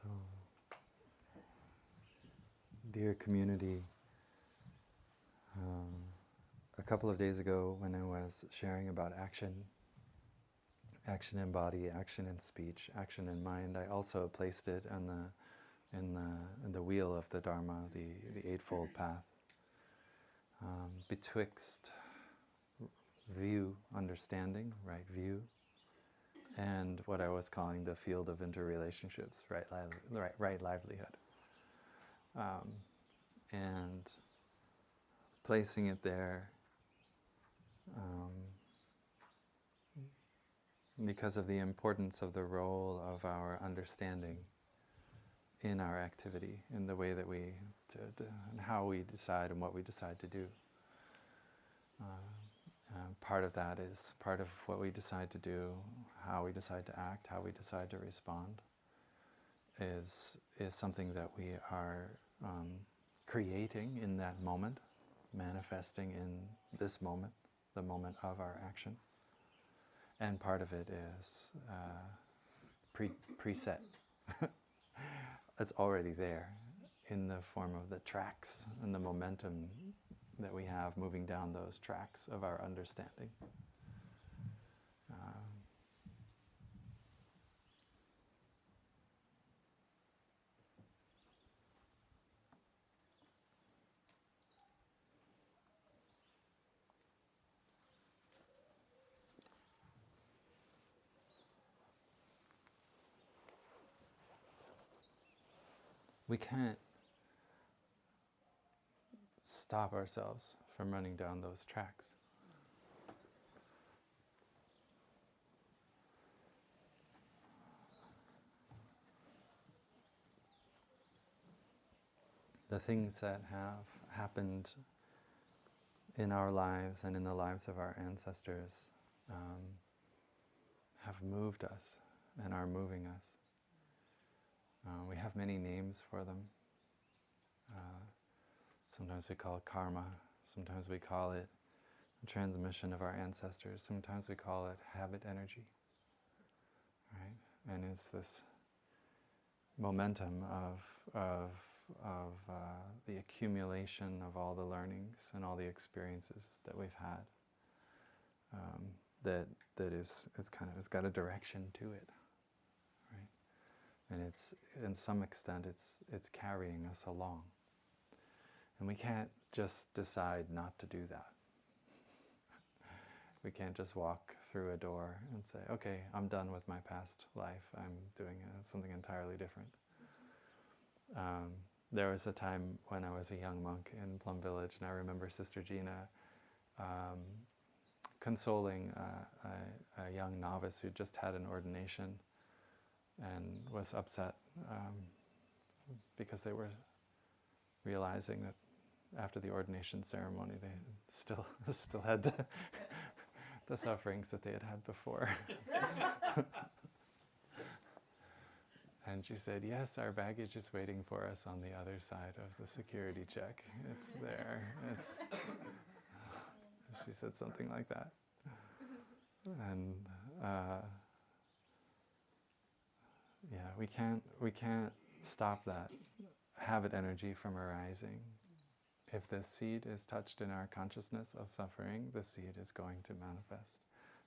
So, dear community, a couple of days ago when I was sharing about action in body, action in speech, action in mind, I also placed it on in the wheel of the Dharma, the Eightfold Path, betwixt view, understanding, right view, and what I was calling the field of interrelationships, right livelihood. And placing it there because of the importance of the role of our understanding in our activity, in the way that and how we decide and what we decide to do. Part of that is part of what we decide to do, how we decide to act, how we decide to respond, is something that we are creating in that moment, manifesting in this moment, the moment of our action. And part of it is preset. It's already there in the form of the tracks and the momentum that we have moving down those tracks of our understanding. We can't stop ourselves from running down those tracks. The things that have happened in our lives and in the lives of our ancestors have moved us and are moving us. We have many names for them. Sometimes we call it karma, sometimes we call it the transmission of our ancestors, sometimes we call it habit energy. Right? And it's this momentum of the accumulation of all the learnings and all the experiences that we've had. That it's got a direction to it, right? And it's, in some extent, it's carrying us along. And we can't just decide not to do that. We can't just walk through a door and say, okay, I'm done with my past life, I'm doing something entirely different. There was a time when I was a young monk in Plum Village, and I remember Sister Gina consoling a young novice who just had an ordination and was upset because they were realizing that after the ordination ceremony they still had the sufferings that they had had before. And she said, yes, our baggage is waiting for us on the other side of the security check. It's there. She said something like that. And we can't stop that habit energy from arising. If the seed is touched in our consciousness of suffering, the seed is going to manifest.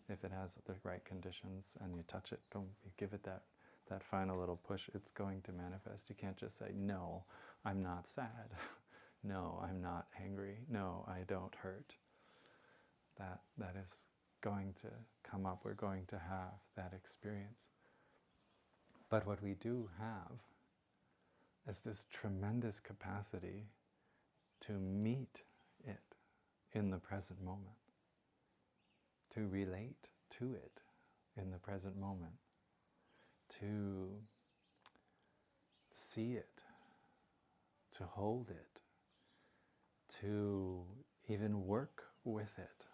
If it has the right conditions and you touch it, you give it that final little push, it's going to manifest. You can't just say, no, I'm not sad. No, I'm not angry. No, I don't hurt. That is going to come up. We're going to have that experience. But what we do have is this tremendous capacity to meet it in the present moment, to relate to it in the present moment, to see it, to hold it, to even work with it,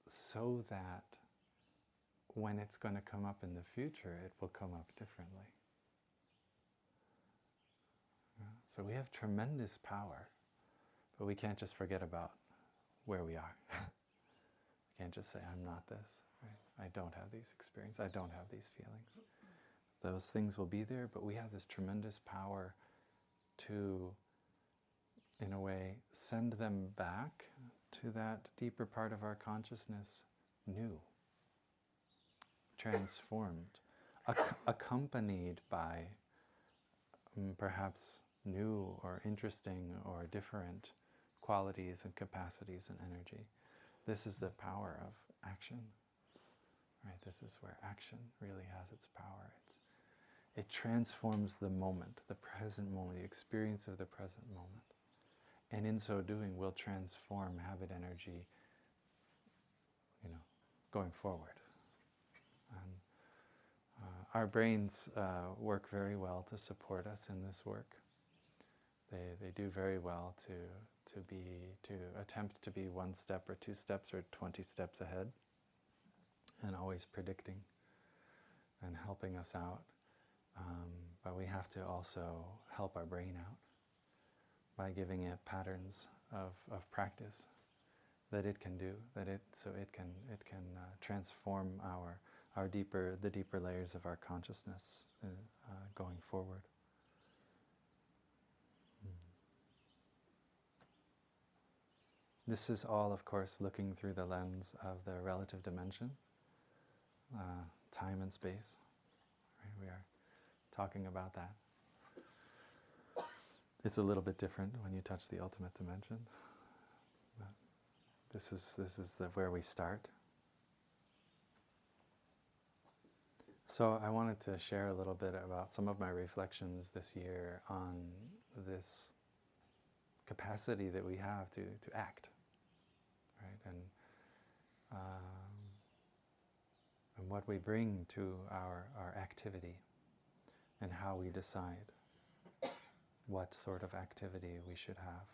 so that when it's going to come up in the future, it will come up differently. So we have tremendous power, but we can't just forget about where we are. We can't just say, I'm not this. Right? I don't have these experiences. I don't have these feelings. Those things will be there, but we have this tremendous power to, in a way, send them back to that deeper part of our consciousness, new, transformed, accompanied by perhaps new or interesting or different qualities and capacities and energy. This is the power of action, right? This is where action really has its power. It transforms the moment, the present moment, the experience of the present moment. And in so doing, will transform habit energy, going forward. And our brains work very well to support us in this work. They do very well to attempt to be 1 step or 2 steps or 20 steps ahead, and always predicting and helping us out. But we have to also help our brain out by giving it patterns of practice that it can do, so it can transform the deeper layers of our consciousness going forward. This is all, of course, looking through the lens of the relative dimension, time and space. Right? We are talking about that. It's a little bit different when you touch the ultimate dimension. But this is where we start. So I wanted to share a little bit about some of my reflections this year on this capacity that we have to act, right? And what we bring to our activity, and how we decide what sort of activity we should have.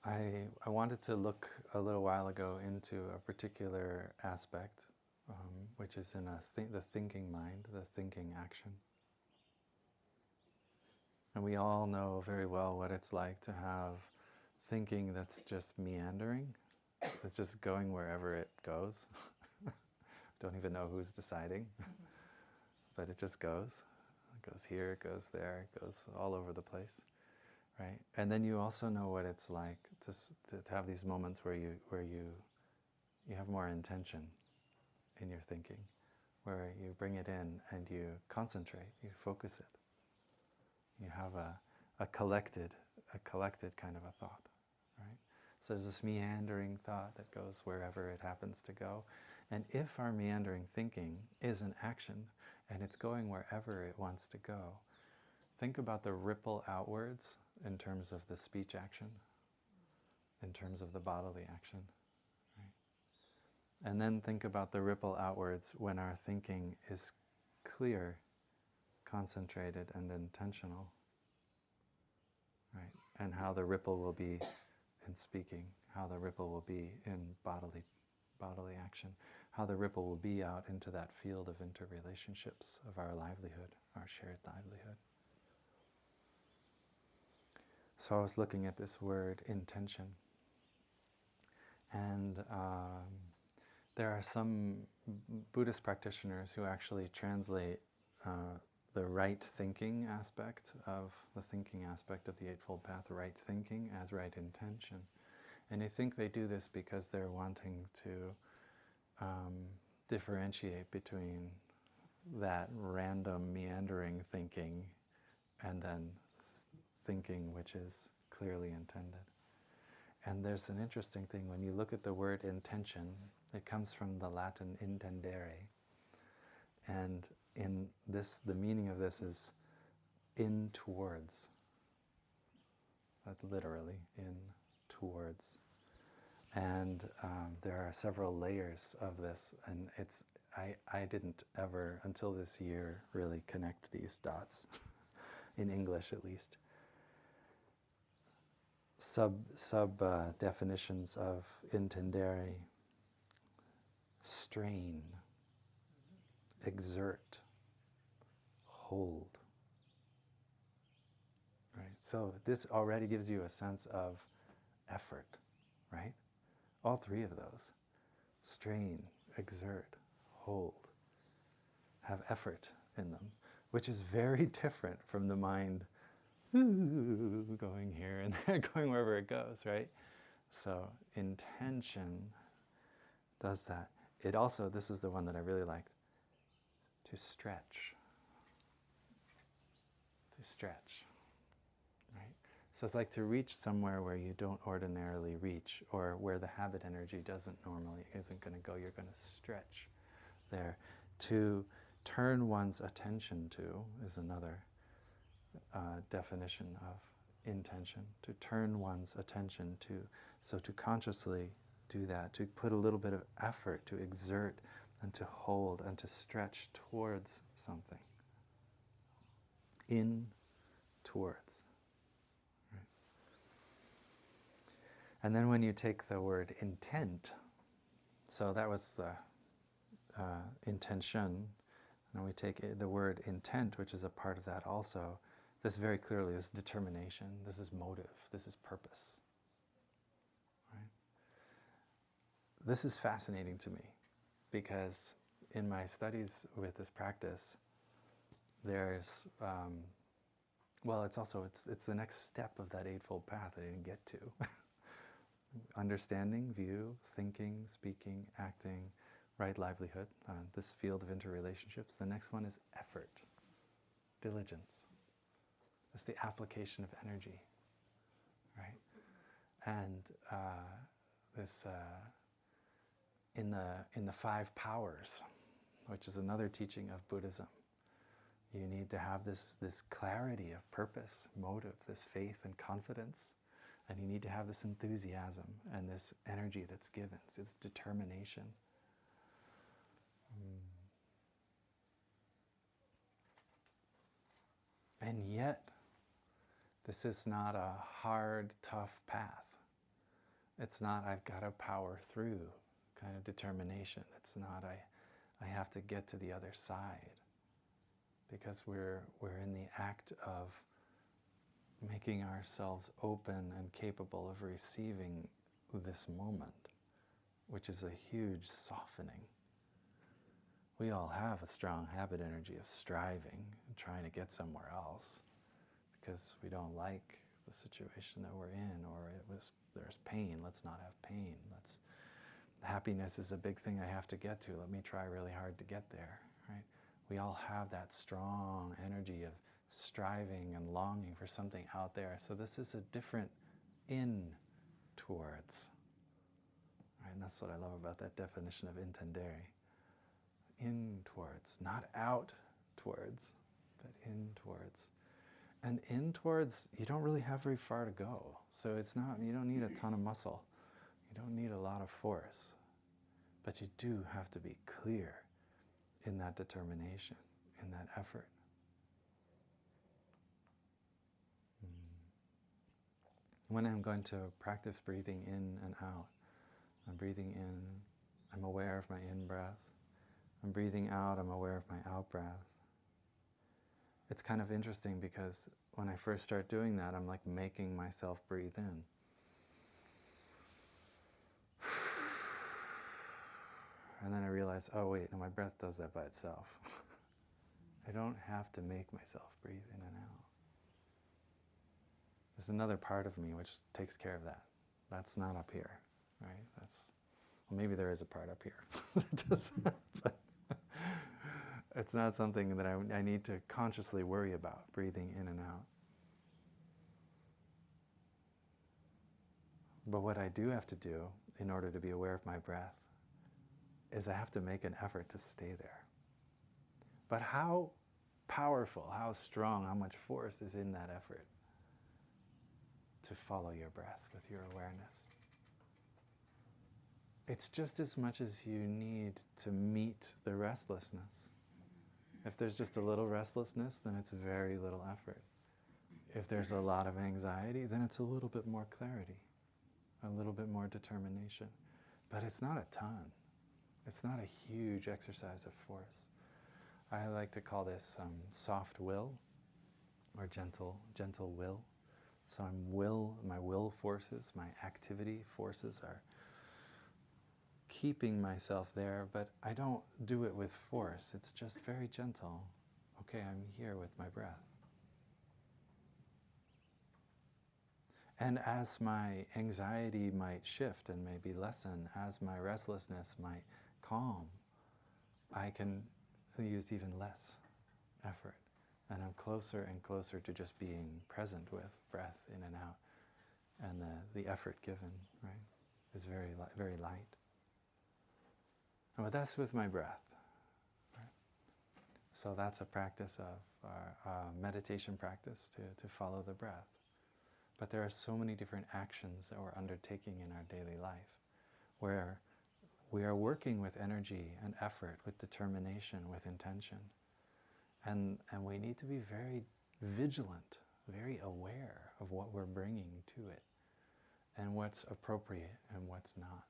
I wanted to look a little while ago into a particular aspect, which is in the thinking mind, the thinking action. And we all know very well what it's like to have thinking that's just meandering. It's just going wherever it goes. Don't even know who's deciding, but it just goes. It goes here, it goes there, it goes all over the place, right? And then you also know what it's like to have these moments where you have more intention in your thinking, where you bring it in and you concentrate, you focus it. You have a collected kind of a thought, right? So there's this meandering thought that goes wherever it happens to go. And if our meandering thinking is an action and it's going wherever it wants to go, think about the ripple outwards in terms of the speech action, in terms of the bodily action, right? And then think about the ripple outwards when our thinking is clear, concentrated, and intentional, right? And how the ripple will be in speaking, how the ripple will be in bodily action, how the ripple will be out into that field of interrelationships of our livelihood, our shared livelihood. So I was looking at this word, intention, and there are some Buddhist practitioners who actually translate the right thinking aspect of the Eightfold Path, right thinking, as right intention. And I think they do this because they're wanting to differentiate between that random meandering thinking and then thinking which is clearly intended. And there's an interesting thing, when you look at the word intention, it comes from the Latin intendere. And in this, the meaning of this is in towards. That literally, in towards. And there are several layers of this, and I didn't ever, until this year, really connect these dots, in English at least. Sub definitions of intendere: strain, exert, hold. Right? So this already gives you a sense of effort, right? All three of those. Strain, exert, hold, have effort in them, which is very different from the mind going here and there, going wherever it goes, right? So intention does that. It also, this is the one that I really liked, to stretch. To stretch, right? So it's like to reach somewhere where you don't ordinarily reach, or where the habit energy isn't going to go. You're going to stretch there. To turn one's attention to is another definition of intention. To turn one's attention to. So to consciously do that, to put a little bit of effort, to exert and to hold and to stretch towards something. In, towards. Right? And then when you take the word intent, so that was the intention, and we take the word intent, which is a part of that also. This very clearly is determination, this is motive, this is purpose. Right? This is fascinating to me, because in my studies with this practice, there's, well, it's the next step of that Eightfold Path I didn't get to. Understanding, view, thinking, speaking, acting, right livelihood, this field of interrelationships. The next one is effort, diligence. It's the application of energy, right? And this in the 5 powers, which is another teaching of Buddhism, you need to have this clarity of purpose, motive, this faith and confidence, and you need to have this enthusiasm and this energy that's given, it's determination. And yet, this is not a hard, tough path. It's not, I've got to power through kind of determination. It's not, I have to get to the other side. Because we're in the act of making ourselves open and capable of receiving this moment, which is a huge softening. We all have a strong habit energy of striving and trying to get somewhere else because we don't like the situation that we're in, or there's pain. Let's not have pain. Happiness is a big thing I have to get to. Let me try really hard to get there, right? We all have that strong energy of striving and longing for something out there. So this is a different in towards, right? And that's what I love about that definition of intendere. In towards, not out towards, but in towards. And in towards, you don't really have very far to go. So it's not, you don't need a ton of muscle. You don't need a lot of force. But you do have to be clear in that determination, in that effort. When I'm going to practice breathing in and out, I'm breathing in, I'm aware of my in-breath. I'm breathing out, I'm aware of my out-breath. It's kind of interesting because when I first start doing that, I'm like making myself breathe in. And then I realize, oh wait, no, my breath does that by itself. I don't have to make myself breathe in and out. There's another part of me which takes care of that. That's not up here, right? Well, maybe there is a part up here. But it's not something that I need to consciously worry about, breathing in and out. But what I do have to do in order to be aware of my breath is I have to make an effort to stay there. But how powerful, how strong, how much force is in that effort to follow your breath with your awareness? It's just as much as you need to meet the restlessness. If there's just a little restlessness, then it's very little effort. If there's a lot of anxiety, then it's a little bit more clarity, a little bit more determination. But it's not a ton. It's not a huge exercise of force. I like to call this soft will, or gentle will. So my will forces, my activity forces are keeping myself there, but I don't do it with force. It's just very gentle. Okay, I'm here with my breath. And as my anxiety might shift and maybe lessen, as my restlessness might calm, I can use even less effort. And I'm closer and closer to just being present with breath in and out. And the effort given, right, is very, very light. But that's with my breath. Right? So that's a practice of our meditation practice, to follow the breath. But there are so many different actions that we're undertaking in our daily life where we are working with energy and effort, with determination, with intention. And we need to be very vigilant, very aware of what we're bringing to it and what's appropriate and what's not.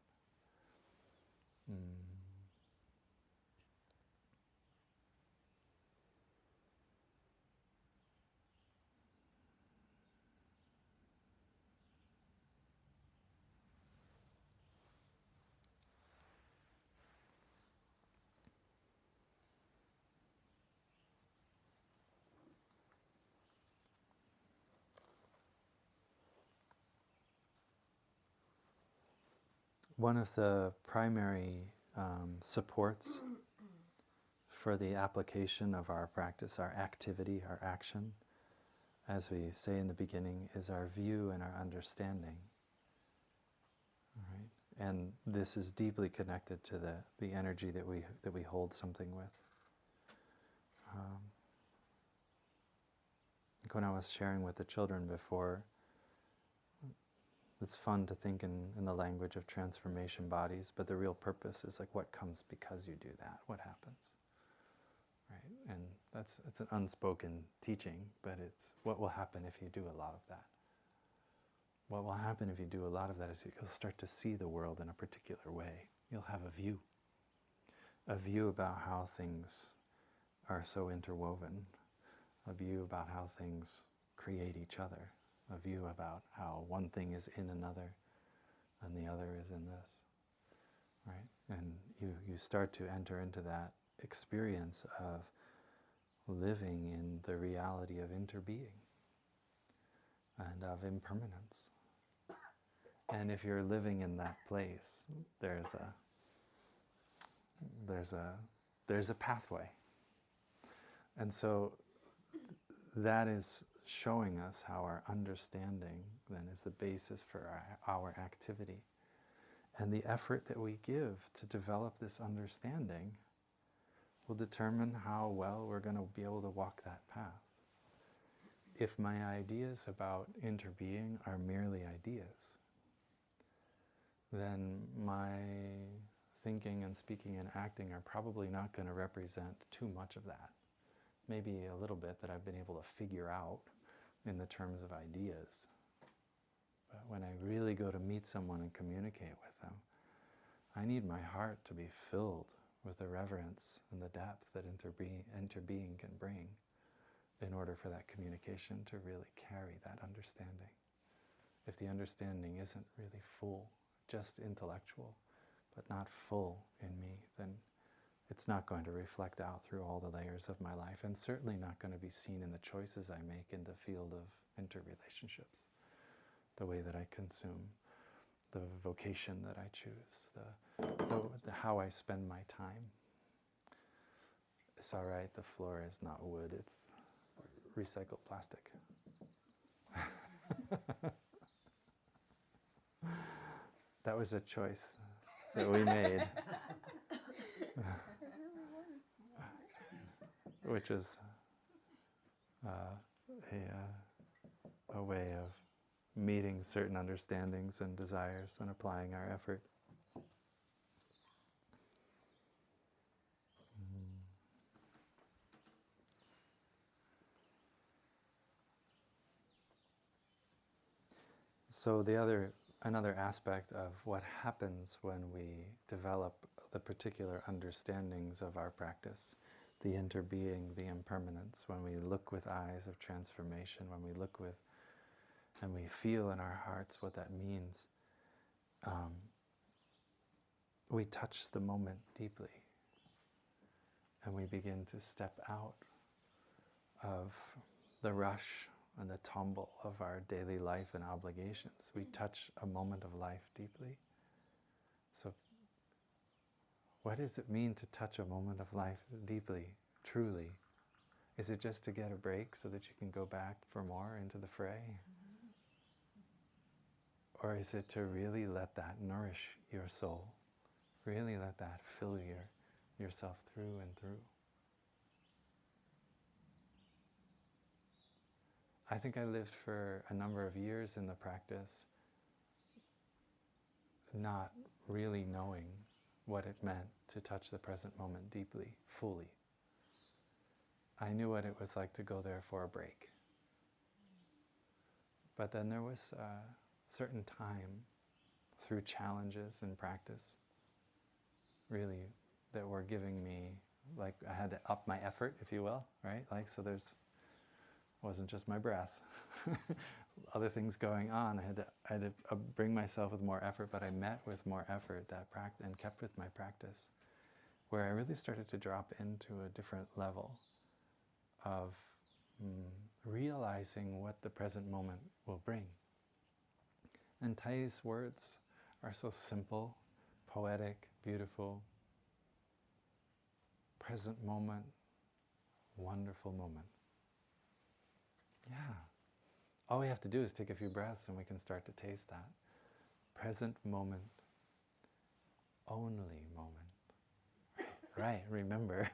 One of the primary supports for the application of our practice, our activity, our action, as we say in the beginning, is our view and our understanding. All right? And this is deeply connected to the energy that we hold something with. Like when I was sharing with the children before, it's fun to think in the language of transformation bodies, but the real purpose is like what comes because you do that, what happens. Right? And it's an unspoken teaching, but it's what will happen if you do a lot of that. What will happen if you do a lot of that is you'll start to see the world in a particular way. You'll have a view about how things are so interwoven, a view about how things create each other, a view about how one thing is in another and the other is in this, right? And you start to enter into that experience of living in the reality of interbeing and of impermanence. And if you're living in that place, there's a pathway. And so that is showing us how our understanding then is the basis for our activity. And the effort that we give to develop this understanding will determine how well we're going to be able to walk that path. If my ideas about interbeing are merely ideas, then my thinking and speaking and acting are probably not going to represent too much of that. Maybe a little bit that I've been able to figure out in the terms of ideas. But when I really go to meet someone and communicate with them, I need my heart to be filled with the reverence and the depth that interbeing can bring in order for that communication to really carry that understanding. If the understanding isn't really full, just intellectual, but not full in me, then it's not going to reflect out through all the layers of my life, and certainly not going to be seen in the choices I make in the field of interrelationships, the way that I consume, the vocation that I choose, the how I spend my time. It's all right, the floor is not wood, it's recycled plastic. That was a choice that we made. Which is a way of meeting certain understandings and desires and applying our effort. So another aspect of what happens when we develop the particular understandings of our practice, the interbeing, the impermanence, when we look with eyes of transformation, when we look with and we feel in our hearts what that means, we touch the moment deeply, and we begin to step out of the rush and the tumble of our daily life and obligations. We touch a moment of life deeply. So what does it mean to touch a moment of life deeply, truly? Is it just to get a break so that you can go back for more into the fray? Or is it to really let that nourish your soul? Really let that fill yourself through and through? I think I lived for a number of years in the practice not really knowing what it meant to touch the present moment deeply, fully. I knew what it was like to go there for a break. But then there was a certain time through challenges in practice, really, that were giving me, like I had to up my effort, if you will, right? Like, so wasn't just my breath. Other things going on. I had to bring myself with more effort, but I met with more effort that practice and kept with my practice, where I really started to drop into a different level of realizing what the present moment will bring. And Thay's words are so simple, poetic, beautiful. Present moment, wonderful moment. Yeah. All we have to do is take a few breaths and we can start to taste that. Present moment, only moment. Right, remember,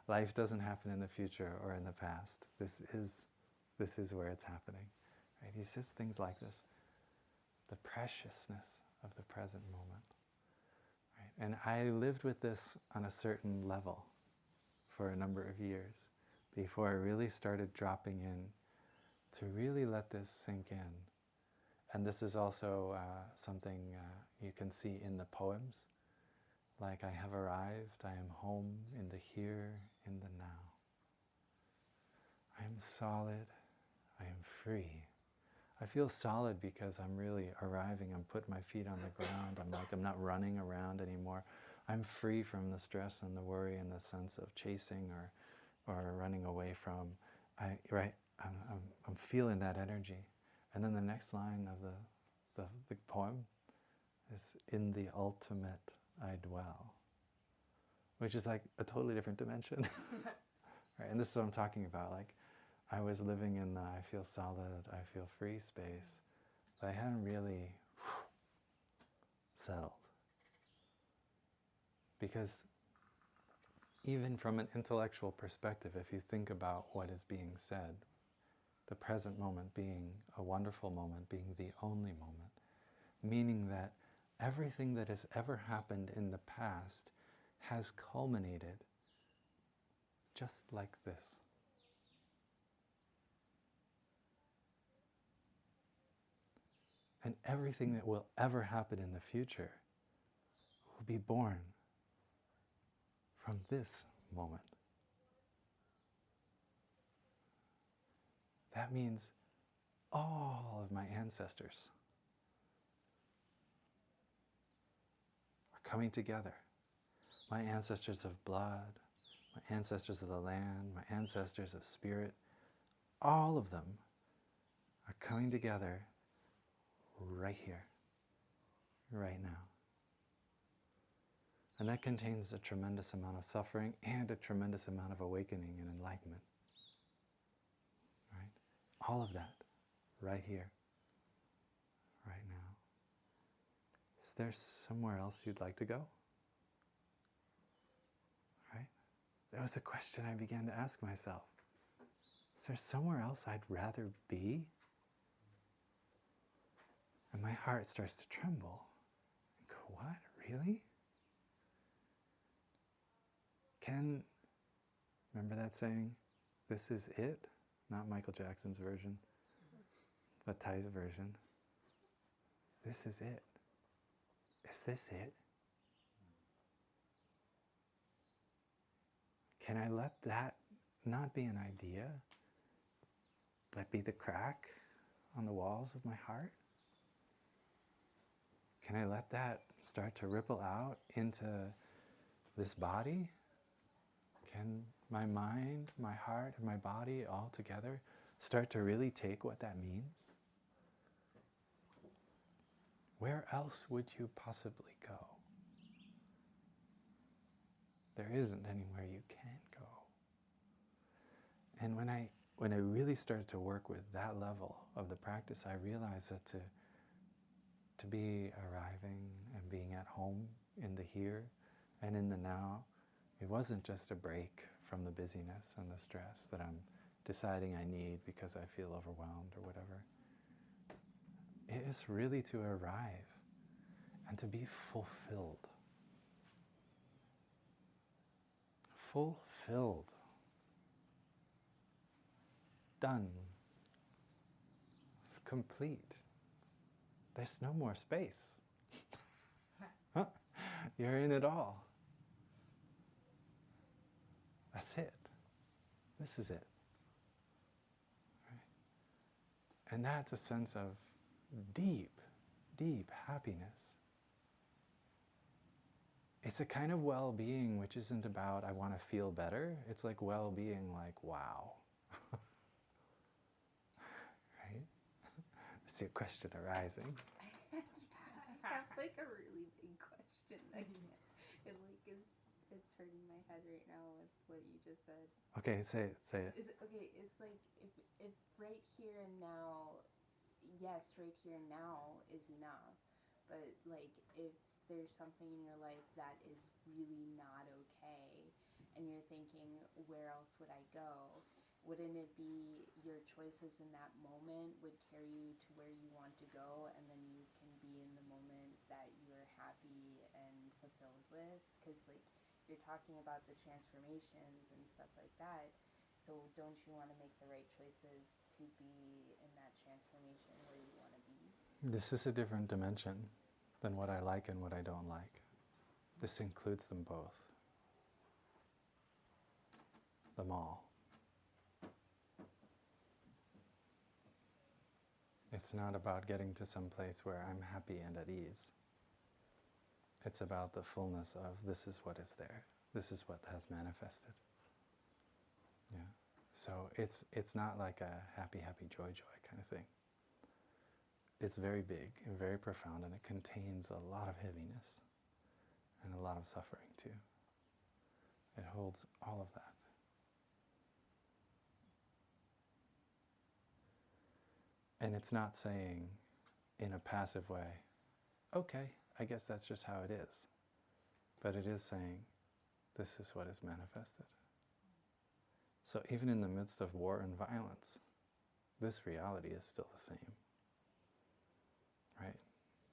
life doesn't happen in the future or in the past. This is where it's happening. Right? He says things like this. The preciousness of the present moment. Right? And I lived with this on a certain level for a number of years before I really started dropping in to really let this sink in. And this is also something you can see in the poems. Like, I have arrived, I am home in the here, in the now. I am solid, I am free. I feel solid because I'm really arriving, I'm putting my feet on the ground, I'm not running around anymore. I'm free from the stress and the worry and the sense of chasing or running away from. I'm feeling that energy. And then the next line of the poem is, in the ultimate I dwell, which is like a totally different dimension. Right? And this is what I'm talking about. Like, I was living in the I feel solid, I feel free space, but I hadn't really settled. Because even from an intellectual perspective, if you think about what is being said, the present moment being a wonderful moment, being the only moment, meaning that everything that has ever happened in the past has culminated just like this. And everything that will ever happen in the future will be born from this moment. That means all of my ancestors are coming together. My ancestors of blood, my ancestors of the land, my ancestors of spirit, all of them are coming together right here, right now. And that contains a tremendous amount of suffering and a tremendous amount of awakening and enlightenment. Right? All of that right here, right now. Is there somewhere else you'd like to go? Right? That was a question I began to ask myself. Is there somewhere else I'd rather be? And my heart starts to tremble. And go, what? Really? Remember that saying, this is it? Not Michael Jackson's version, but Thay's version. This is it. Is this it? Can I let that not be an idea, but be the crack on the walls of my heart? can I let that start to ripple out into this body? Can my mind, my heart, and my body all together start to really take what that means? Where else would you possibly go? There isn't anywhere you can go. And when I really started to work with that level of the practice, I realized that to be arriving and being at home in the here and in the now, it wasn't just a break from the busyness and the stress that I'm deciding I need because I feel overwhelmed or whatever. It is really to arrive and to be fulfilled. Fulfilled. Done. It's complete. There's no more space. You're in it all. That's it. This is it. Right? And that's a sense of deep, deep happiness. It's a kind of well-being which isn't about, I want to feel better. It's like well-being like, wow. Right? I see a question arising. I have like a really big question. It's hurting my head right now with what you just said. Okay, say it. It's like if right here and now, yes, right here and now is enough. But like if there's something in your life that is really not okay, and you're thinking, where else would I go? Wouldn't it be your choices in that moment would carry you to where you want to go, and then you can be in the moment that you're happy and fulfilled with? Because like you're talking about the transformations and stuff like that. So don't you want to make the right choices to be in that transformation where you want to be? This is a different dimension than what I like and what I don't like. This includes them both. Them all. It's not about getting to some place where I'm happy and at ease. It's about the fullness of this is what is there. This is what has manifested. Yeah. So it's not like a happy, happy, joy, joy kind of thing. It's very big and very profound, and it contains a lot of heaviness and a lot of suffering too. It holds all of that. And it's not saying in a passive way, okay, I guess that's just how it is. But it is saying, this is what is manifested. So even in the midst of war and violence, this reality is still the same. Right?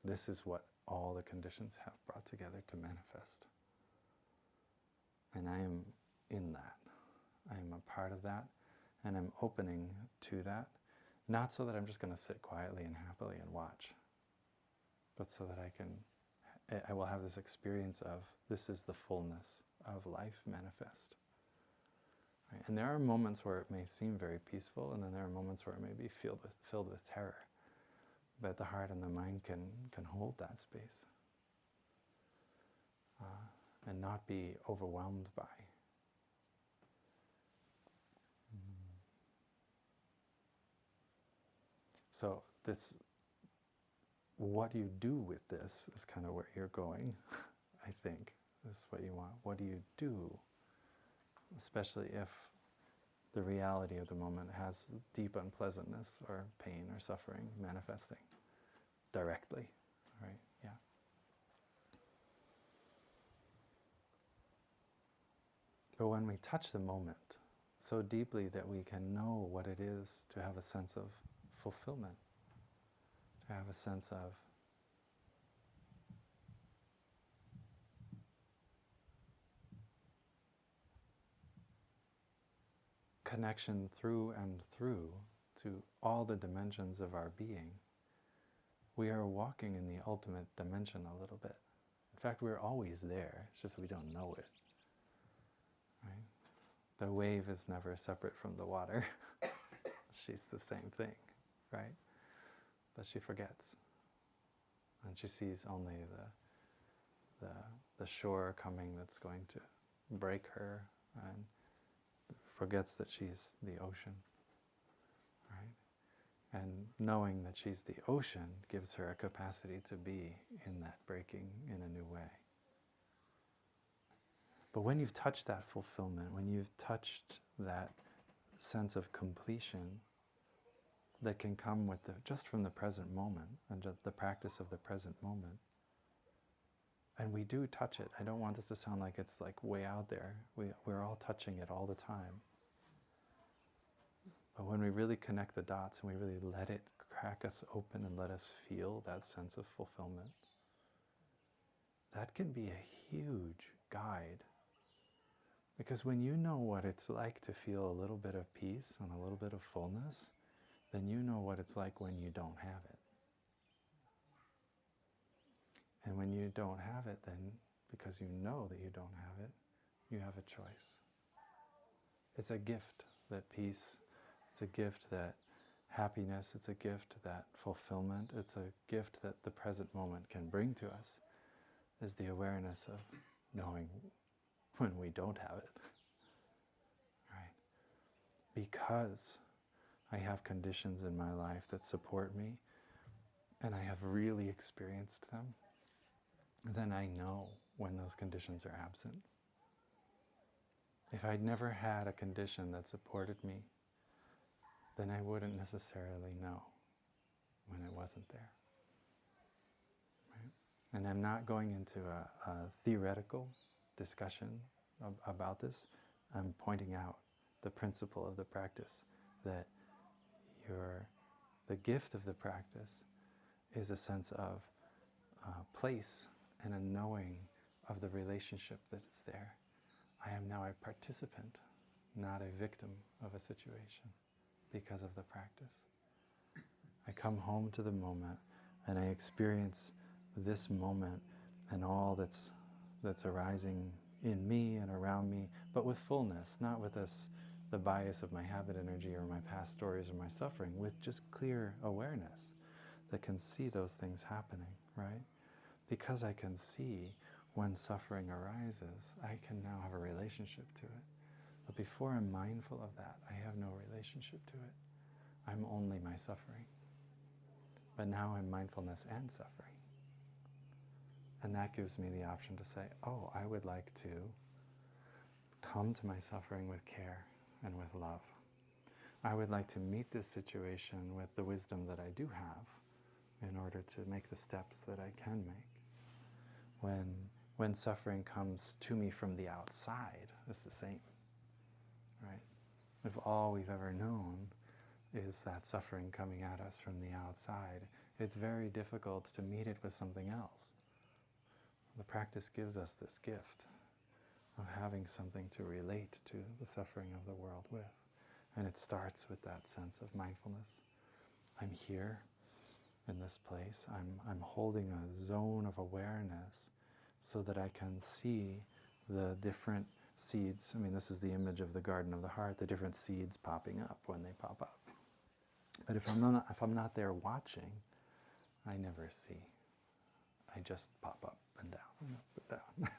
This is what all the conditions have brought together to manifest. And I am in that. I am a part of that, and I'm opening to that. Not so that I'm just going to sit quietly and happily and watch, but so that I will have this experience of this is the fullness of life manifest. Right? And there are moments where it may seem very peaceful, and then there are moments where it may be filled with terror. But the heart and the mind can hold that space and not be overwhelmed by. So this, what you do with this is kind of where you're going, I think. This is what you want. What do you do? Especially if the reality of the moment has deep unpleasantness or pain or suffering manifesting directly, right? Yeah. But when we touch the moment so deeply that we can know what it is to have a sense of fulfillment, to have a sense of connection through and through to all the dimensions of our being, we are walking in the ultimate dimension a little bit. In fact, we're always there, it's just we don't know it. Right? The wave is never separate from the water. She's the same thing, right? But she forgets. And she sees only the shore coming that's going to break her, and forgets that she's the ocean, right? And knowing that she's the ocean gives her a capacity to be in that breaking in a new way. But when you've touched that fulfillment, when you've touched that sense of completion that can come with just from the present moment and just the practice of the present moment, and we do touch it. I don't want this to sound like it's like way out there. We're all touching it all the time. But when we really connect the dots and we really let it crack us open and let us feel that sense of fulfillment, that can be a huge guide. Because when you know what it's like to feel a little bit of peace and a little bit of fullness, then you know what it's like when you don't have it. And when you don't have it, then because you know that you don't have it, you have a choice. It's a gift, that peace. It's a gift, that happiness. It's a gift, that fulfillment. It's a gift that the present moment can bring to us, is the awareness of knowing when we don't have it. Right? Because I have conditions in my life that support me, and I have really experienced them, then I know when those conditions are absent. If I'd never had a condition that supported me, then I wouldn't necessarily know when it wasn't there. Right? And I'm not going into a theoretical discussion about this. I'm pointing out the principle of the practice, that the gift of the practice is a sense of place and a knowing of the relationship that is there. I am now a participant, not a victim of a situation, because of the practice. I come home to the moment and I experience this moment and all that's arising in me and around me, but with fullness, not with the bias of my habit energy or my past stories or my suffering, with just clear awareness that can see those things happening, right? Because I can see when suffering arises, I can now have a relationship to it. But before I'm mindful of that, I have no relationship to it. I'm only my suffering. But now I'm mindfulness and suffering. And that gives me the option to say, oh, I would like to come to my suffering with care and with love. I would like to meet this situation with the wisdom that I do have in order to make the steps that I can make. When suffering comes to me from the outside, it's the same, right? If all we've ever known is that suffering coming at us from the outside, it's very difficult to meet it with something else. The practice gives us this gift of having something to relate to the suffering of the world with. And it starts with that sense of mindfulness. I'm here in this place. I'm holding a zone of awareness so that I can see the different seeds. I mean, this is the image of the garden of the heart, the different seeds popping up when they pop up. But if I'm not there watching, I never see. I just pop up and down and up and down.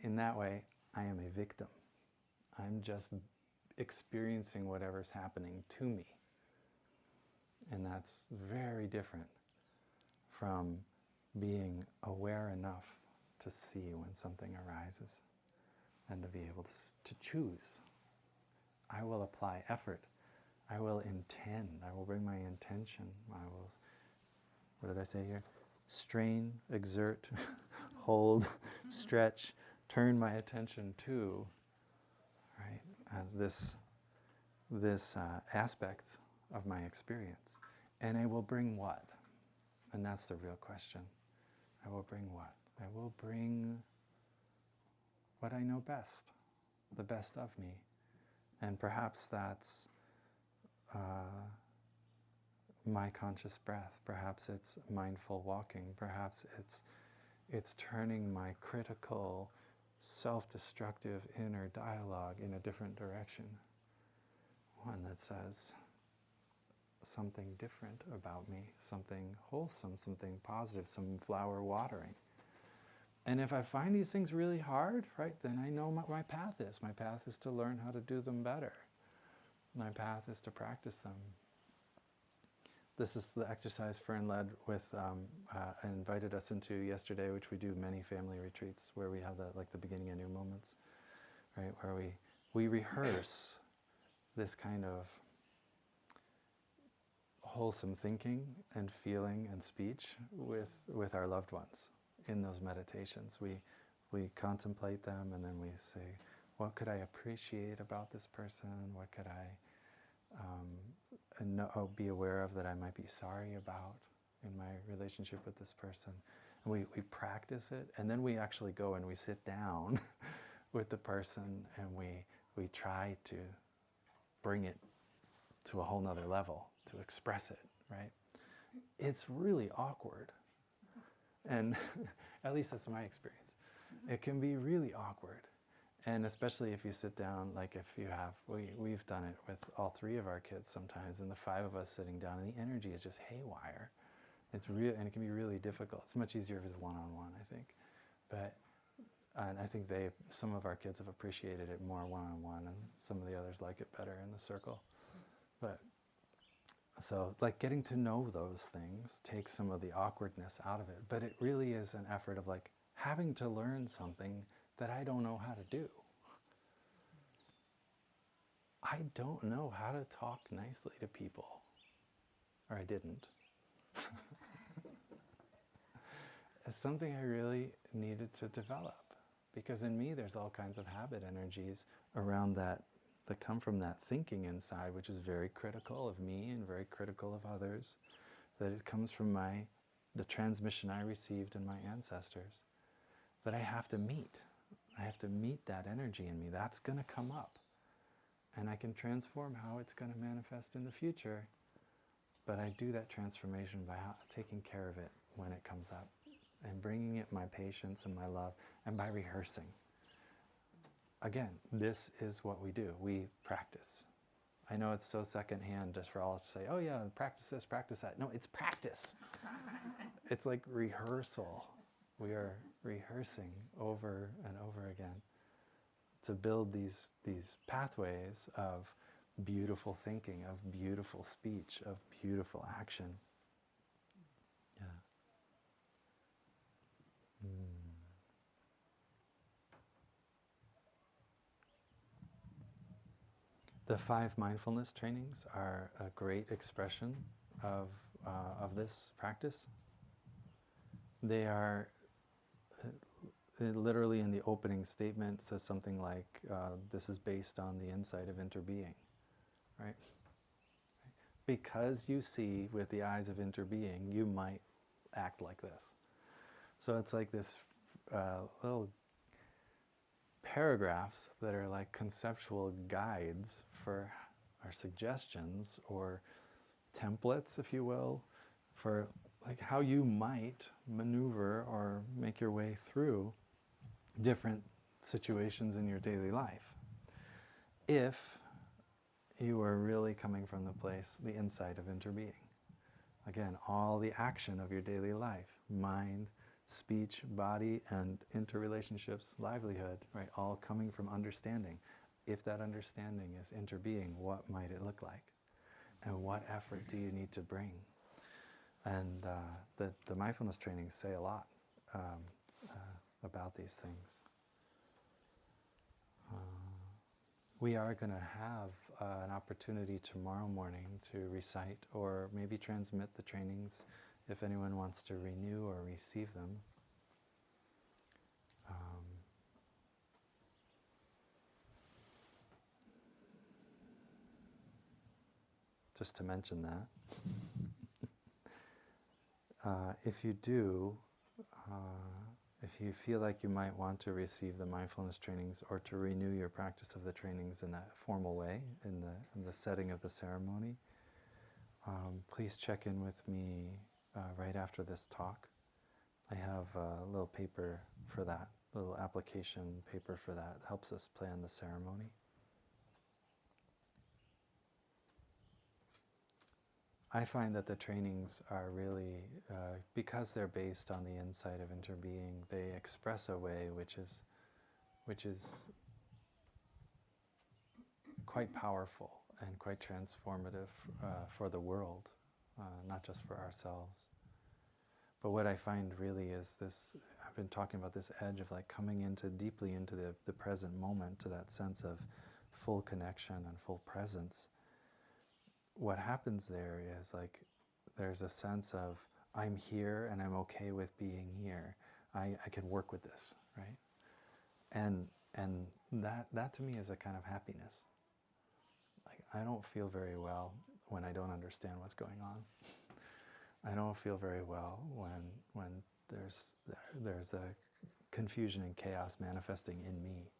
In that way, I am a victim. I'm just experiencing whatever's happening to me. And that's very different from being aware enough to see when something arises and to be able to choose. I will apply effort. I will intend. I will bring my intention. I will, what did I say here? Strain, exert, hold, stretch, turn my attention to, right, this aspect of my experience. And I will bring what? And that's the real question. I will bring what? I will bring what I know best, the best of me. And perhaps that's my conscious breath. Perhaps it's mindful walking. Perhaps it's turning my critical, self-destructive inner dialogue in a different direction. One that says, something different about me, something wholesome, something positive, some flower watering. And if I find these things really hard, right, then I know what my path is. My path is to learn how to do them better. My path is to practice them. This is the exercise Fern led with, and invited us into yesterday, which we do many family retreats, where we have the beginning of new moments, right, where we rehearse this kind of wholesome thinking and feeling and speech with our loved ones in those meditations. We contemplate them, and then we say, what could I appreciate about this person? What could I be aware of that I might be sorry about in my relationship with this person? And we practice it, and then we actually go and we sit down with the person, and we try to bring it to a whole nother level, to express it, right? It's really awkward. And at least that's my experience. It can be really awkward. And especially if you sit down, like if you have, we've done it with all three of our kids sometimes, and the five of us sitting down, and the energy is just haywire. It's real, and it can be really difficult. It's much easier if it's one-on-one, I think. And I think some of our kids have appreciated it more one-on-one, and some of the others like it better in the circle. But so like getting to know those things takes some of the awkwardness out of it. But it really is an effort of like having to learn something that I don't know how to do. I don't know how to talk nicely to people. Or I didn't. It's something I really needed to develop. Because in me there's all kinds of habit energies around that come from that thinking inside, which is very critical of me and very critical of others. That it comes from the transmission I received in my ancestors. That I have to meet. I have to meet that energy in me. That's going to come up. And I can transform how it's going to manifest in the future. But I do that transformation by taking care of it when it comes up. And bringing it my patience and my love. And by rehearsing. Again, this is what we do. We practice. I know it's so secondhand just for all us to say, oh yeah, practice this, practice that. No, it's practice. It's like rehearsal. We are rehearsing over and over again to build these pathways of beautiful thinking, of beautiful speech, of beautiful action. Yeah. The 5 mindfulness trainings are a great expression of this practice. They are literally in the opening statement says something like, this is based on the insight of interbeing, right? Because you see with the eyes of interbeing, you might act like this. So it's like this little paragraphs that are like conceptual guides for our suggestions or templates, if you will, for like how you might maneuver or make your way through different situations in your daily life. If you are really coming from the insight of interbeing. Again, all the action of your daily life, mind, speech, body, and interrelationships, livelihood, right, all coming from understanding. If that understanding is interbeing, what might it look like? And what effort do you need to bring? And the mindfulness trainings say a lot about these things. We are going to have an opportunity tomorrow morning to recite or maybe transmit the trainings if anyone wants to renew or receive them. Just to mention that. If you do, if you feel like you might want to receive the mindfulness trainings or to renew your practice of the trainings in a formal way, in the setting of the ceremony, please check in with me right after this talk. I have a little paper for that, little application paper for that. It helps us plan the ceremony. I find that the trainings are really, because they're based on the insight of interbeing, they express a way which is quite powerful and quite transformative for the world, not just for ourselves. But what I find really is this, I've been talking about this edge of like coming into deeply into the present moment, to that sense of full connection and full presence. What happens there is like there's a sense of I'm here and I'm okay with being here. I can work with this, right? And that to me is a kind of happiness. Like I don't feel very well when I don't understand what's going on. I don't feel very well when there's a confusion and chaos manifesting in me.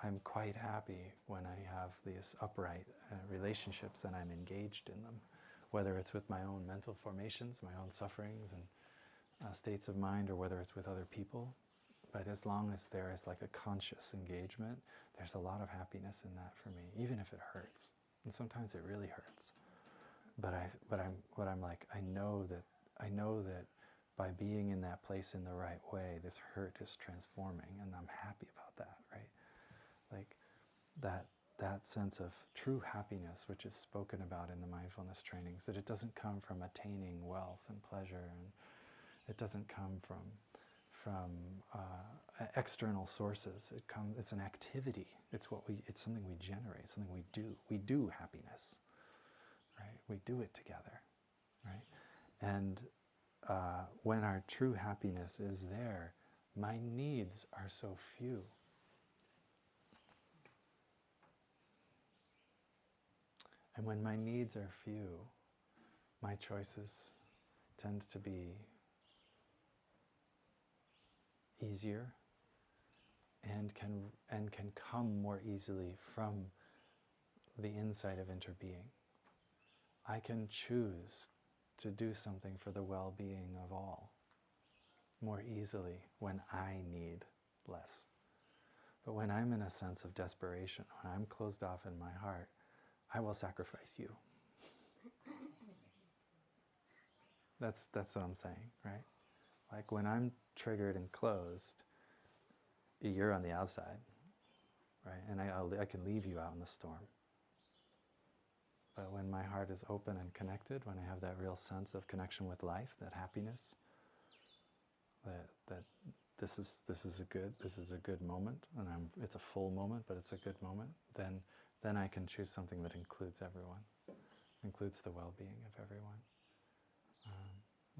I'm quite happy when I have these upright relationships and I'm engaged in them, whether it's with my own mental formations, my own sufferings and states of mind, or whether it's with other people. But as long as there is like a conscious engagement, there's a lot of happiness in that for me, even if it hurts. And sometimes it really hurts. But I'm like, I know that by being in that place in the right way, this hurt is transforming, and I'm happy about that, right? Like that sense of true happiness, which is spoken about in the mindfulness trainings, that it doesn't come from attaining wealth and pleasure, and it doesn't come from external sources. It's an activity. It's something we generate, something we do. We do happiness, right? We do it together, right? And when our true happiness is there, my needs are so few. And when my needs are few, my choices tend to be easier and can come more easily from the insight of interbeing. I can choose to do something for the well-being of all more easily when I need less. But when I'm in a sense of desperation, when I'm closed off in my heart, I will sacrifice you. That's what I'm saying, right? Like when I'm triggered and closed, you're on the outside, right? And I can leave you out in the storm. But when my heart is open and connected, when I have that real sense of connection with life, that happiness, that this is a good moment, and it's a full moment, but it's a good moment, then I can choose something that includes everyone, includes the well-being of everyone.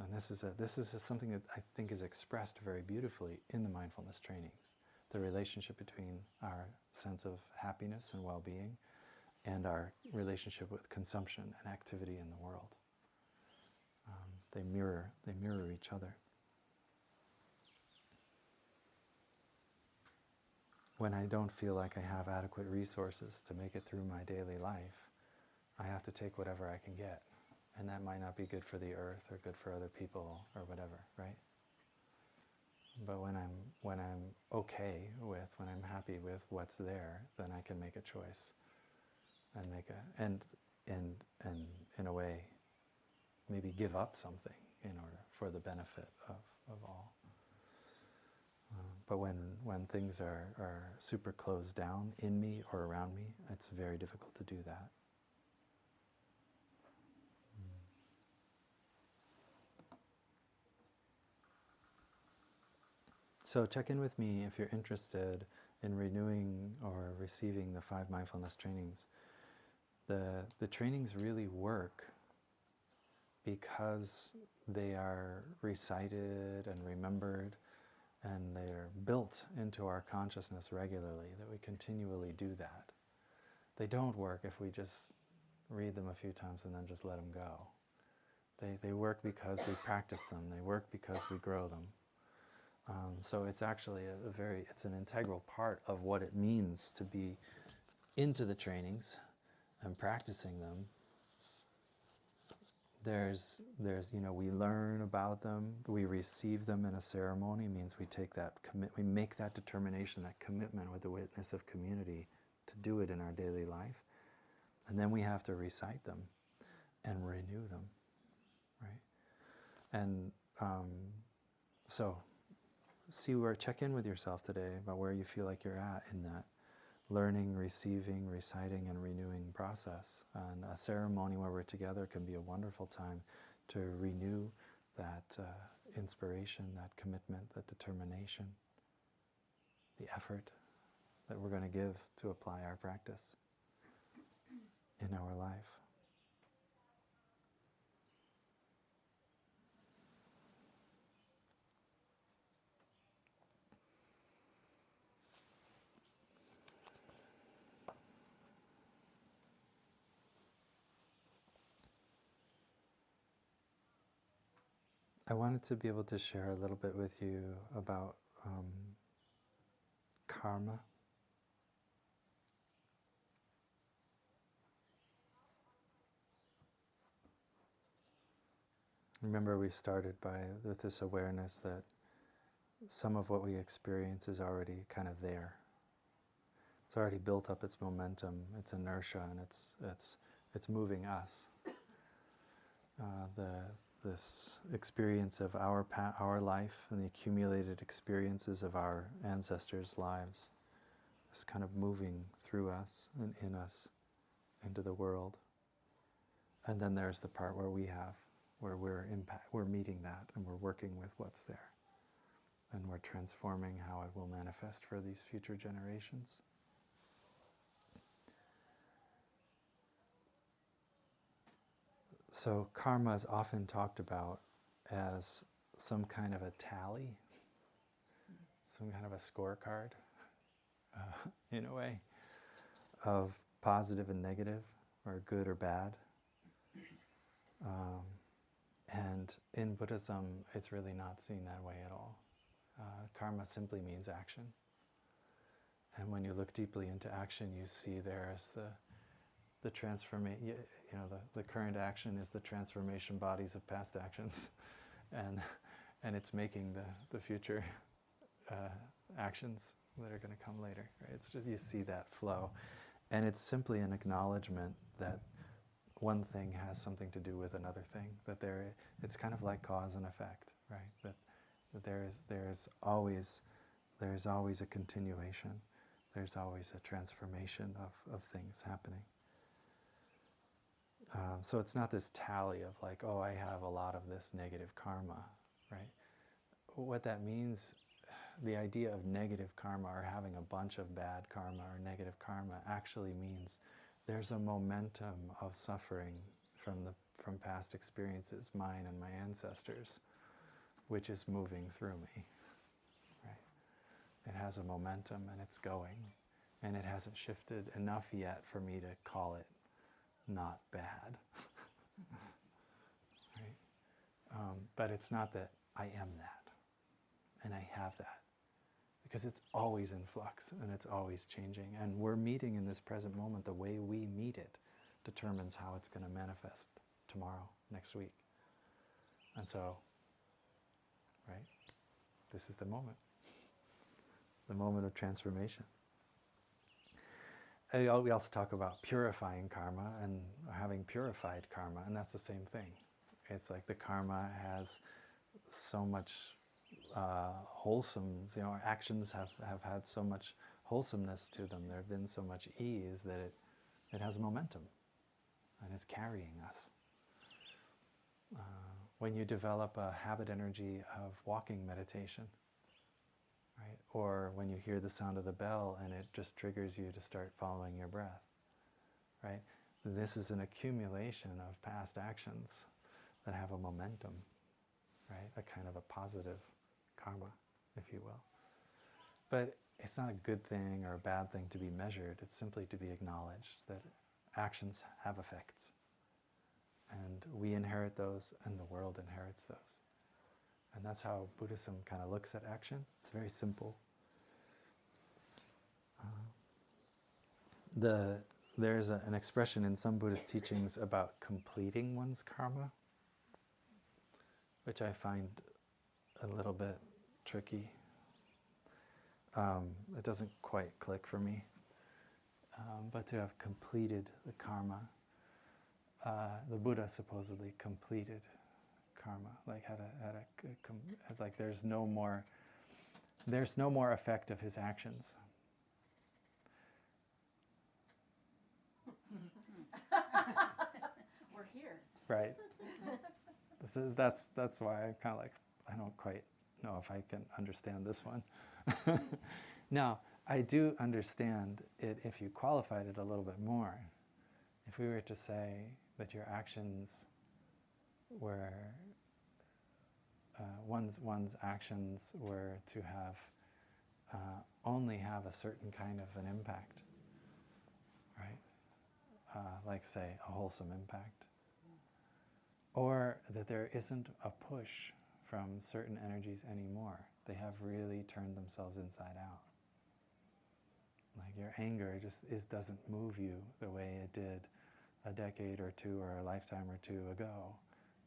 And this is something that I think is expressed very beautifully in the mindfulness trainings. The relationship between our sense of happiness and well-being and our relationship with consumption and activity in the world. They mirror each other. When I don't feel like I have adequate resources to make it through my daily life, I have to take whatever I can get. And that might not be good for the earth or good for other people or whatever, right? But when I'm okay with, when I'm happy with what's there, then I can make a choice and in a way maybe give up something in order for the benefit of all. But when things are super closed down in me or around me, it's very difficult to do that. So check in with me if you're interested in renewing or receiving the 5 mindfulness trainings. The trainings really work because they are recited and remembered, and they're built into our consciousness regularly, that we continually do that. They don't work if we just read them a few times and then just let them go. They work because we practice them. They work because we grow them. So it's actually it's an integral part of what it means to be into the trainings and practicing them. There's we learn about them, we receive them in a ceremony. It means we take that we make that determination, that commitment with the witness of community to do it in our daily life. And then we have to recite them. and renew them, right? And so check in with yourself today about where you feel like you're at in that learning, receiving, reciting, and renewing process. And a ceremony where we're together can be a wonderful time to renew that inspiration, that commitment, that determination, the effort that we're going to give to apply our practice in our life. I wanted to be able to share a little bit with you about karma. Remember, we started with this awareness that some of what we experience is already kind of there. It's already built up its momentum, its inertia, and it's moving us. This experience of our life and the accumulated experiences of our ancestors' lives is kind of moving through us and in us into the world. And then there's the part where we're meeting that and we're working with what's there. And we're transforming how it will manifest for these future generations. So karma is often talked about as some kind of a tally, some kind of a scorecard, in a way, of positive and negative, or good or bad. And in Buddhism, it's really not seen that way at all. Karma simply means action. And when you look deeply into action, you see there is the transformation, the current action is the transformation bodies of past actions. And it's making the future actions that are going to come later. Right? It's just, you see that flow. And it's simply an acknowledgement that one thing has something to do with another thing. That it's kind of like cause and effect, right? That there's always a continuation. There's always a transformation of things happening. So it's not this tally of like, oh, I have a lot of this negative karma, right? What that means, the idea of negative karma or having a bunch of bad karma or negative karma actually means there's a momentum of suffering from past experiences, mine and my ancestors, which is moving through me, right? It has a momentum and it's going, and it hasn't shifted enough yet for me to call it not bad, right? But it's not that I am that, and I have that, because it's always in flux and it's always changing. And we're meeting in this present moment. The way we meet it determines how it's going to manifest tomorrow, next week. And so, right, this is the moment of transformation. We also talk about purifying karma and having purified karma, and that's the same thing. It's like the karma has so much wholesome, our actions have had so much wholesomeness to them. There have been so much ease that it has momentum, and it's carrying us. When you develop a habit energy of walking meditation, right? Or when you hear the sound of the bell and it just triggers you to start following your breath, right? This is an accumulation of past actions that have a momentum, right? A kind of a positive karma, if you will. But it's not a good thing or a bad thing to be measured. It's simply to be acknowledged that actions have effects. And we inherit those, and the world inherits those. And that's how Buddhism kind of looks at action. It's very simple. There's an expression in some Buddhist teachings about completing one's karma, which I find a little bit tricky. It doesn't quite click for me. But to have completed the karma, the Buddha supposedly completed karma, like like there's no more effect of his actions. We're here. Right. That's why I'm kind of like, I don't quite know if I can understand this one. Now, I do understand it if you qualified it a little bit more. If we were to say that your actions were, one's actions were to have, only have a certain kind of an impact, right? Like say, a wholesome impact. Or that there isn't a push from certain energies anymore. They have really turned themselves inside out. Like your anger doesn't move you the way it did a decade or two or a lifetime or two ago.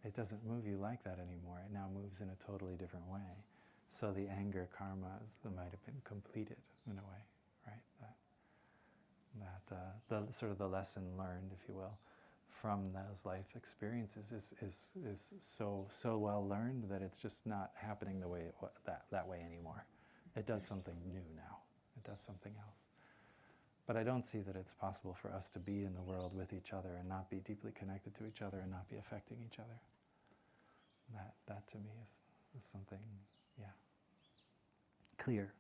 It doesn't move you like that anymore. It now moves in a totally different way. So the anger karma that might have been completed in a way, right? The sort of the lesson learned, if you will, from those life experiences is so well learned that it's just not happening the way that way anymore. It does something new now. It does something else. But I don't see that it's possible for us to be in the world with each other and not be deeply connected to each other and not be affecting each other. That to me is something, yeah, clear.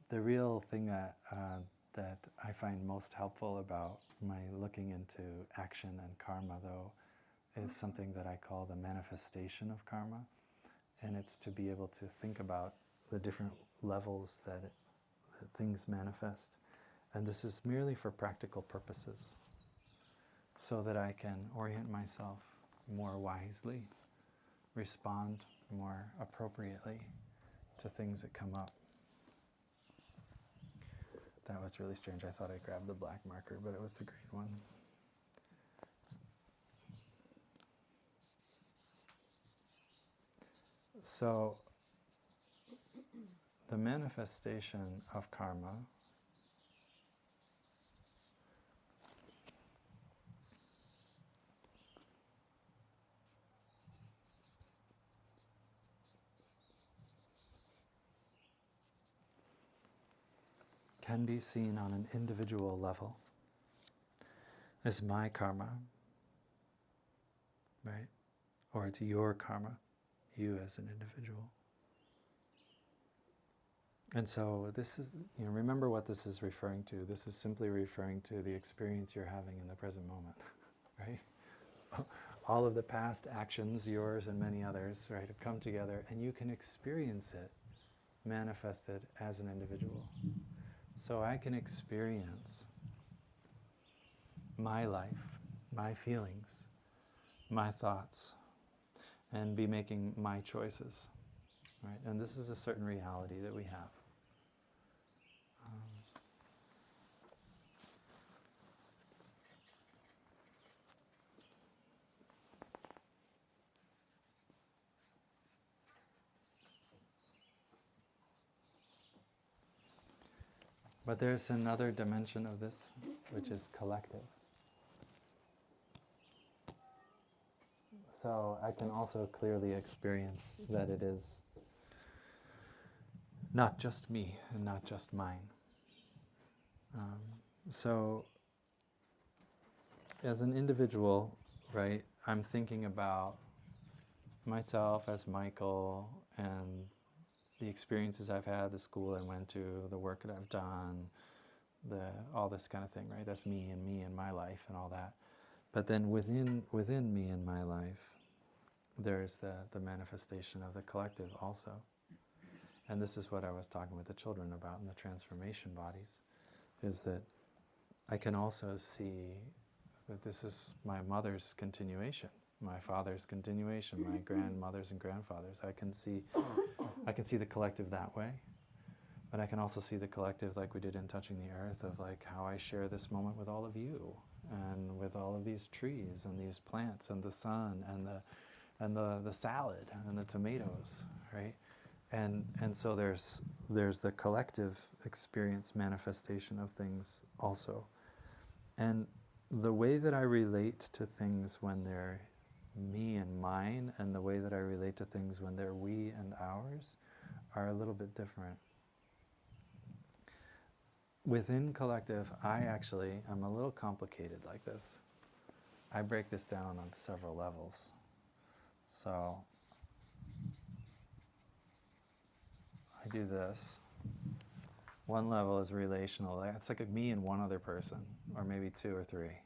The real thing that I find most helpful about my looking into action and karma, though, is something that I call the manifestation of karma. And it's to be able to think about the different levels that things manifest. And this is merely for practical purposes, so that I can orient myself more wisely, respond more appropriately to things that come up. That was really strange. I thought I grabbed the black marker, but it was the green one. So, the manifestation of karma can be seen on an individual level as my karma, right? Or it's your karma, you as an individual. And so this is, remember what this is referring to. This is simply referring to the experience you're having in the present moment, right? All of the past actions, yours and many others, right, have come together, and you can experience it manifested as an individual. So I can experience my life, my feelings, my thoughts, and be making my choices, right? And this is a certain reality that we have. But there's another dimension of this, which is collective. So I can also clearly experience that it is not just me and not just mine. So as an individual, right, I'm thinking about myself as Michael and the experiences I've had, the school I went to, the work that I've done, all this kind of thing, right? That's me and my life and all that. But then within me and my life, there's the manifestation of the collective also. And this is what I was talking with the children about in the transformation bodies, is that I can also see that this is my mother's continuation, my father's continuation, my grandmothers and grandfathers. I can see the collective that way, but I can also see the collective like we did in Touching the Earth, of like how I share this moment with all of you, and with all of these trees and these plants and the sun and the salad and the tomatoes, right? And so there's the collective experience manifestation of things also. And the way that I relate to things when they're me and mine, and the way that I relate to things when they're we and ours, are a little bit different. Within collective, I'm a little complicated like this. I break this down on several levels. So I do this. One level is relational. It's like me and one other person, or maybe two or three.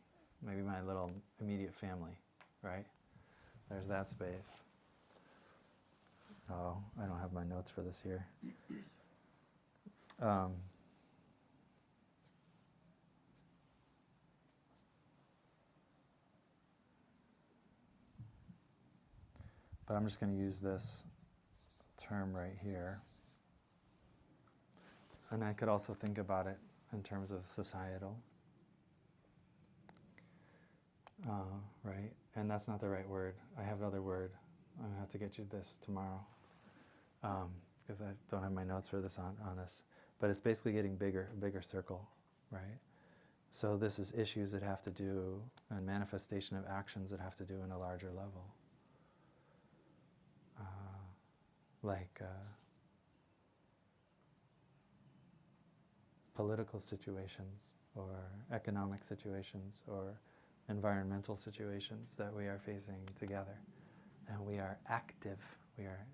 Maybe my little immediate family, right? There's that space. Oh, I don't have my notes for this here. But I'm just going to use this term right here. And I could also think about it in terms of societal. Right? And that's not the right word. I have another word. I'm going to have to get you this tomorrow. Because I don't have my notes for this on this. But it's basically getting bigger, a bigger circle, right? So this is issues that have to do, and manifestation of actions that have to do in a larger level. Like political situations, or economic situations, or environmental situations that we are facing together. And we are active, we are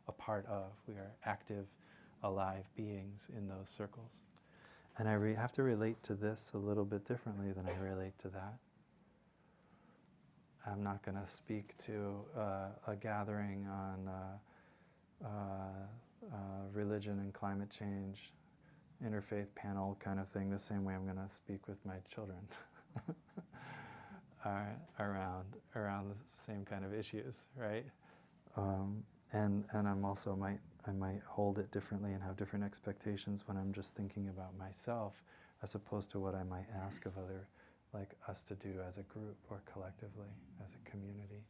a part of, we are active, alive beings in those circles. And I have to relate to this a little bit differently than I relate to that. I'm not going to speak to a gathering on religion and climate change, interfaith panel kind of thing, the same way I'm going to speak with my children around the same kind of issues, right? And I'm also I might hold it differently and have different expectations when I'm just thinking about myself, as opposed to what I might ask of other, like us to do as a group or collectively as a community,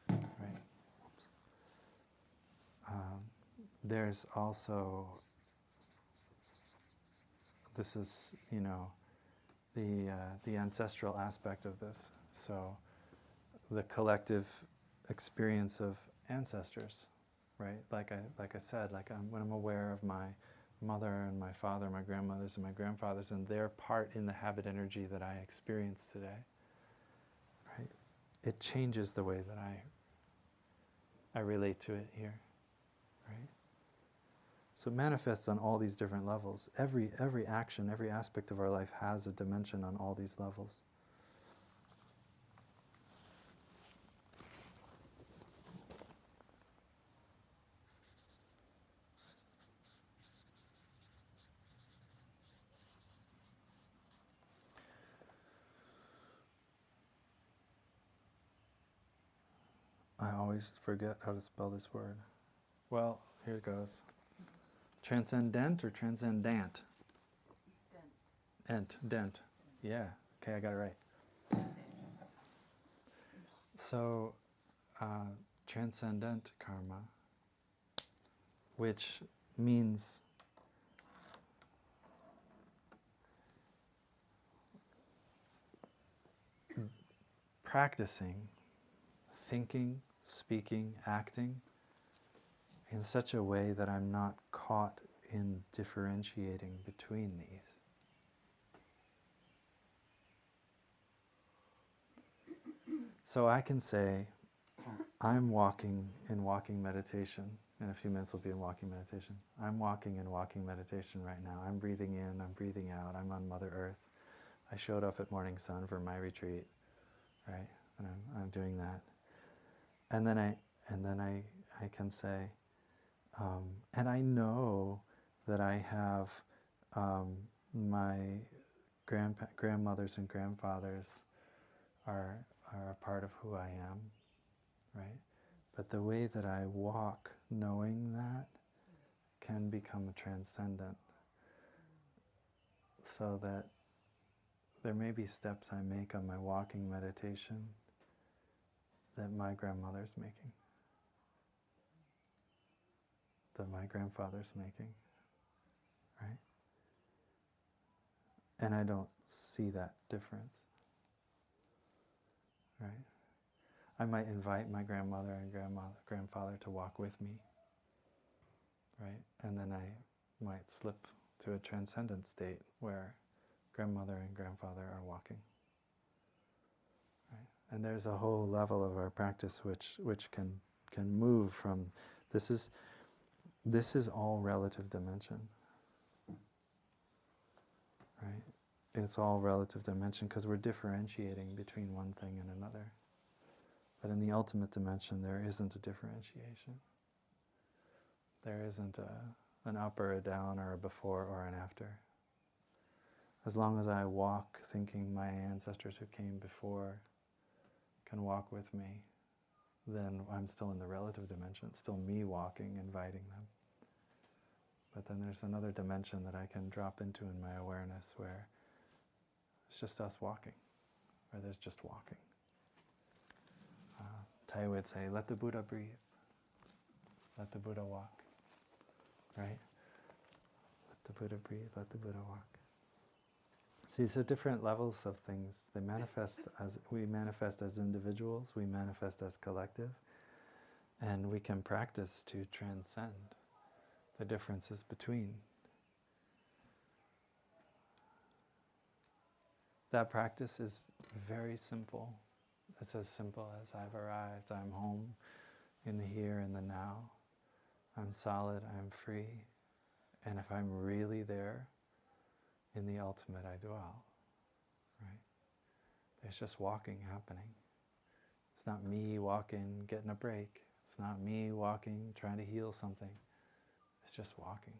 right? There's also, this is, the ancestral aspect of this. So the collective experience of ancestors, right? Like I said, when I'm aware of my mother and my father, my grandmothers and my grandfathers, and their part in the habit energy that I experience today, right? It changes the way that I relate to it here, right? So it manifests on all these different levels. Every action, every aspect of our life has a dimension on all these levels. I always forget how to spell this word. Well, here it goes. Transcendent or transcendant? Dent. Yeah. Okay, I got it right. So, transcendent karma, which means practicing, thinking, speaking, acting in such a way that I'm not caught in differentiating between these. So I can say, I'm walking in walking meditation. In a few minutes we'll be in walking meditation. I'm walking in walking meditation right now. I'm breathing in, I'm breathing out. I'm on Mother Earth. I showed up at Morning Sun for my retreat, right? And I'm doing that. And then I can say, and I know that I have my grandmothers and grandfathers are a part of who I am, right? But the way that I walk, knowing that, can become transcendent. So that there may be steps I make on my walking meditation that my grandmother's making, that my grandfather's making, right? And see that difference. Right? I might invite my grandmother and grandfather to walk with me, right? And then I might slip to a transcendent state where grandmother and grandfather are walking. Right? And there's a whole level of our practice which can move from this is all relative dimension. Right? It's all relative dimension because we're differentiating between one thing and another. But in the ultimate dimension, there isn't a differentiation. There isn't an up or a down or a before or an after. As long as I walk thinking my ancestors who came before can walk with me, then I'm still in the relative dimension. It's still me walking, inviting them. But then there's another dimension that I can drop into in my awareness where it's just us walking, or there's just walking. Tai would say, let the Buddha breathe. Let the Buddha walk. Right? Let the Buddha breathe, let the Buddha walk. See, so different levels of things. We manifest as individuals, we manifest as collective, and we can practice to transcend the differences between. That practice is very simple. It's as simple as I've arrived, I'm home in the here and the now. I'm solid, I'm free. And if I'm really there, in the ultimate I dwell. Right? There's just walking happening. It's not me walking, getting a break. It's not me walking, trying to heal something. It's just walking.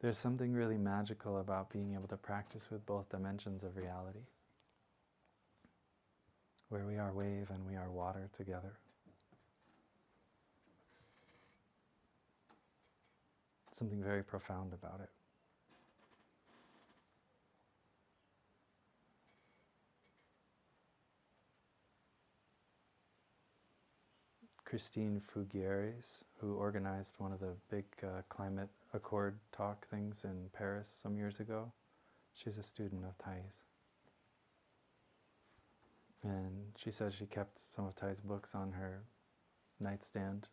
There's something really magical about being able to practice with both dimensions of reality, where we are wave and we are water together. Something very profound about it. Christine Fugieres, who organized one of the big climate accord talk things in Paris some years ago, she's a student of Thay's. And she says she kept some of Thay's books on her nightstand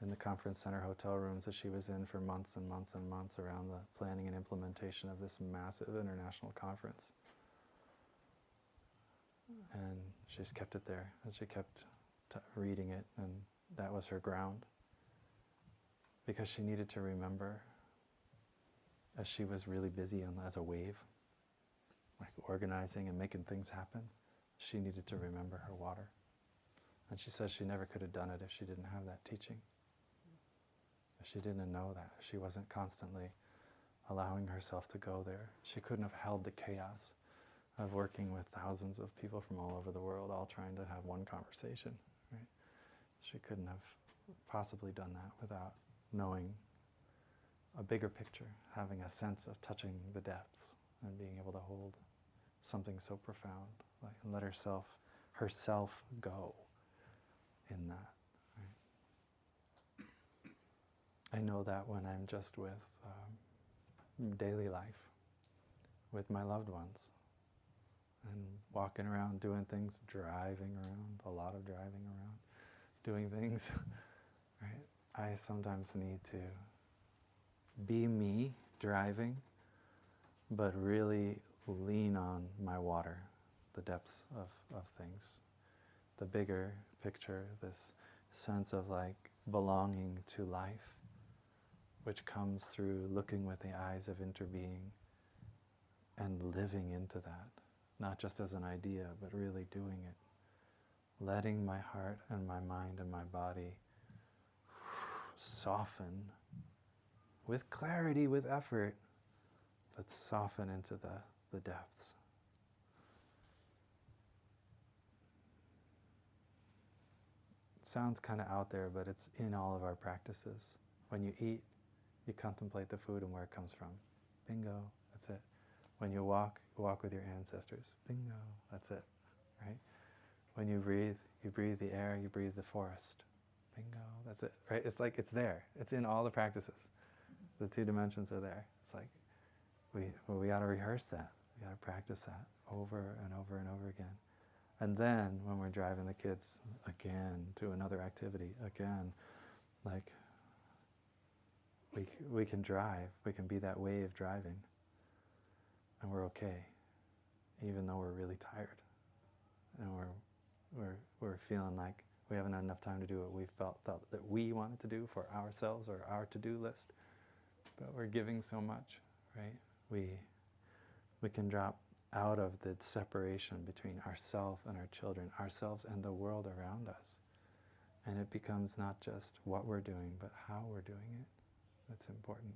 in the conference center hotel rooms that she was in for months and months and months around the planning and implementation of this massive international conference. And she just kept it there, and she kept reading it, and that was her ground. Because she needed to remember, as she was really busy as a wave, like organizing and making things happen, she needed to remember her water. And she says she never could have done it if she didn't have that teaching. If she didn't know that, she wasn't constantly allowing herself to go there. She couldn't have held the chaos of working with thousands of people from all over the world, all trying to have one conversation. Right? She couldn't have possibly done that without knowing a bigger picture, having a sense of touching the depths and being able to hold something so profound, like, and let herself go in that. Right? I know that when I'm just with daily life, with my loved ones, and walking around, doing things, driving around, a lot of driving around, doing things, right? I sometimes need to be me driving, but really lean on my water, the depths of things, the bigger picture, this sense of like belonging to life, which comes through looking with the eyes of interbeing and living into that, not just as an idea, but really doing it, letting my heart and my mind and my body soften with clarity, with effort, but soften into the depths. It sounds kind of out there, but it's in all of our practices. When you eat, you contemplate the food and where it comes from. Bingo, that's it. When you walk with your ancestors. Bingo, that's it, right? When you breathe the air, you breathe the forest. Bingo, that's it, right? It's like it's there. It's in all the practices. The 2 dimensions are there. It's like we got to rehearse that. We got to practice that over and over and over again. And then when we're driving the kids again to another activity, again, like we can drive. We can be that wave driving. And we're okay, even though we're really tired. And we're feeling like we haven't had enough time to do what we thought that we wanted to do for ourselves or our to-do list. But we're giving so much, right? We can drop out of the separation between ourselves and our children, ourselves and the world around us. And it becomes not just what we're doing, but how we're doing it. That's important.